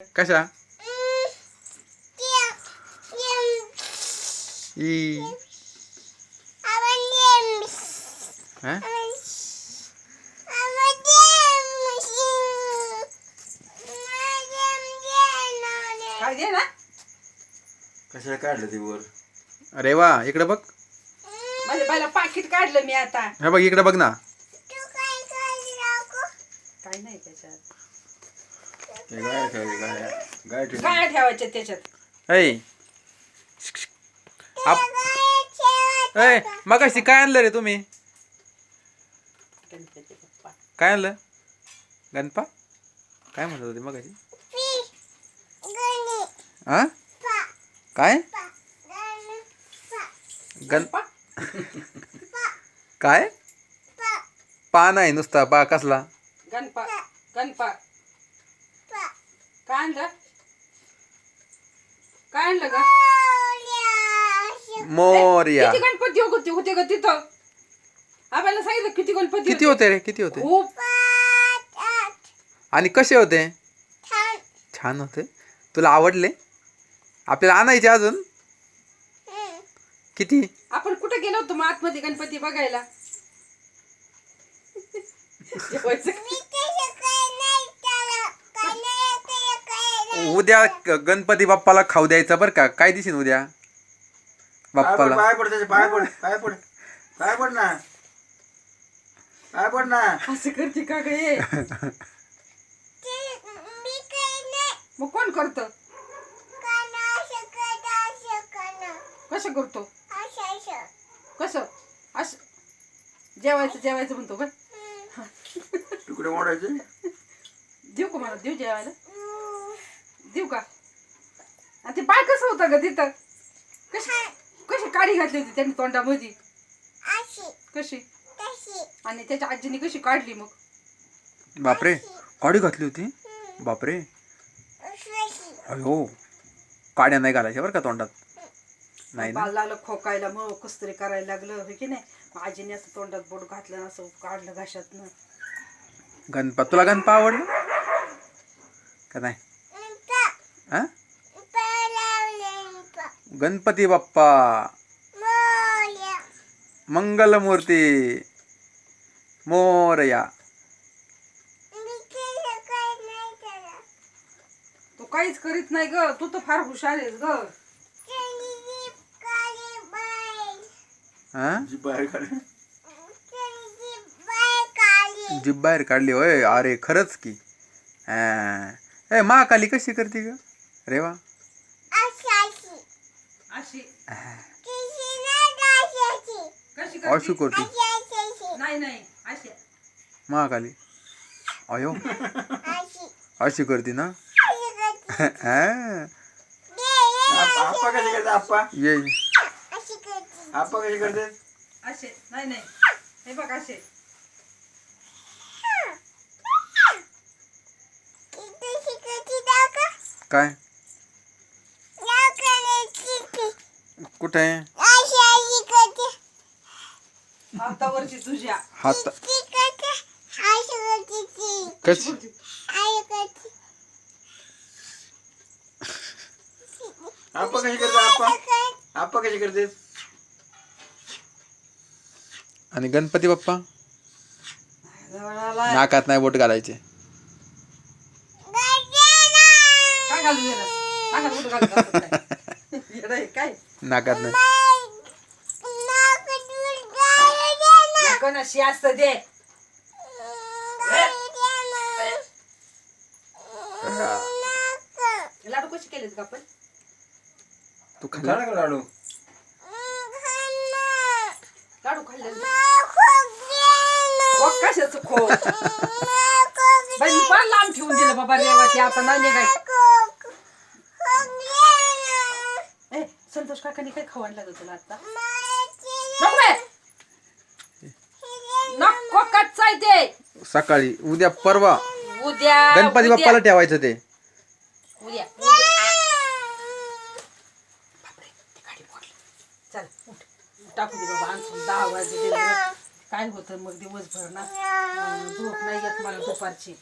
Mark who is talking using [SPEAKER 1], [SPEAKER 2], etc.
[SPEAKER 1] कशा ई हा?
[SPEAKER 2] काय दे ना
[SPEAKER 3] कशाला काढलं ते वर?
[SPEAKER 1] अरे वा इकडे बघ.
[SPEAKER 2] माझ्या बायला पाकिट काढलं मी आता.
[SPEAKER 1] हे बघ इकडे बघ ना.
[SPEAKER 2] काय नाही त्याच्यात.
[SPEAKER 3] हे गाय ठेवली, गाय ठेवली.
[SPEAKER 2] काय ठेवायच्या त्याच्यात.
[SPEAKER 1] ऐ ऐ मगाशी काय आणलं रे तुम्ही?
[SPEAKER 2] गणपती बाप्पा.
[SPEAKER 1] काय आणलं? गणपा काय म्हणत होते मगाशी? हा काय गण काय पा नाही नुसता पा कसला?
[SPEAKER 2] गणपा गणपा काय आणलं? काय आणलं ग?
[SPEAKER 1] मोरया.
[SPEAKER 2] किती गणपती होते ग तिथं? आपल्याला सांगितलं किती गणपती
[SPEAKER 1] किती होते रे? किती होते?
[SPEAKER 2] खूप.
[SPEAKER 1] आणि कसे होते? छान होते. तुला आवडले? आपल्याला आणायचे अजून किती?
[SPEAKER 2] आपण कुठे गेलो होतो मग आतमध्ये गणपती बघायला? जेवायचं.
[SPEAKER 1] उद्या गणपती बाप्पाला खाऊ द्यायचा बरं का? काय दिसेल उद्या बाप्पाला?
[SPEAKER 3] पाय पड त्याचे, पाय पड, पाय पड, पाय पड ना, पाय पड ना.
[SPEAKER 2] असं करते का ग हे? मग कोण करत? कसं करतो? कसं असं जेवायचं म्हणतो का?
[SPEAKER 3] तुकडे मोडायचे.
[SPEAKER 2] देऊ का मला? देऊ जेवायला? देऊ का? आणि ते बाळ कसं होतं ग तिथं? कशी काडी घातली होती त्यांनी तोंडामध्ये? कशी? आणि त्याच्या आजीने कशी काढली मग?
[SPEAKER 1] बापरे काडी घातली होती. बापरे अयो काड्या नाही घालायच्या बरं का तोंडात. नाही ना.
[SPEAKER 2] बाळ लागलं खोकायला मग कसं तरी करायला लागलं हे की नाही. मग आजीने असं तोंडात बोट घातलं असं काढलं घशातनं.
[SPEAKER 1] गणपा तुला गणपा आवडला का नाही? हा? गणपती बाप्पा मंगलमूर्ती मोरया.
[SPEAKER 2] तू काहीच करीत नाही ग. तू तर फार हुशार आहेस ग.
[SPEAKER 1] हा
[SPEAKER 3] जी बाहेर काढ.
[SPEAKER 1] जीभ बाहेर काढली होय. अरे खरंच की. ए महाकाली कशी करते ग? अरे वा.
[SPEAKER 2] अशी कशी
[SPEAKER 1] अशी
[SPEAKER 2] करते?
[SPEAKER 1] करते
[SPEAKER 2] नाही अशी.
[SPEAKER 1] महाकाली. अयो अशी करते ना. हा.
[SPEAKER 3] आप्पा कसे करते? आप्पा
[SPEAKER 1] ये
[SPEAKER 3] आप्पा कसे करते?
[SPEAKER 2] असे नाही हे बघ असे.
[SPEAKER 1] काय कुठे आहे?
[SPEAKER 2] हातावरची तुझ्या.
[SPEAKER 1] हात कशी
[SPEAKER 3] आप्पा कसे करते? आप्पा आप्पा कसे करते?
[SPEAKER 1] आणि गणपती बाप्पा
[SPEAKER 2] जवळाला.
[SPEAKER 1] नाकात नाही बोट घालायचे.
[SPEAKER 2] काय घालू दिलं? नाकात कुठं घालू घालत नाही. येडं आहे काय?
[SPEAKER 1] नाकात नाही.
[SPEAKER 2] कोणाशी असतं दे. लाडू कसे केलेत का आपण?
[SPEAKER 1] तू
[SPEAKER 3] खा
[SPEAKER 1] खाल्ला?
[SPEAKER 3] ना लाडू.
[SPEAKER 2] लाडू खाल्ले कशाच खो? बाई मी फार लांब ठेवून दिलं बाबा रेवाची. आता नाही निघाय. ए संतोष काकांनी काय खावायला लागलं तुला आता? नको बाई. नको कच्चा आहे ते.
[SPEAKER 1] सकाळी उद्या परवा
[SPEAKER 2] उद्या
[SPEAKER 1] गणपती बाप्पाला ठेवायचं ते.
[SPEAKER 2] उद्या बापरे ती गाडी फोडली. चल उठ. टाकू दे बाबा. आणखी 10 वाजले. काय होतं मग दिवसभर ना झोप नाही येत मला दुपारची.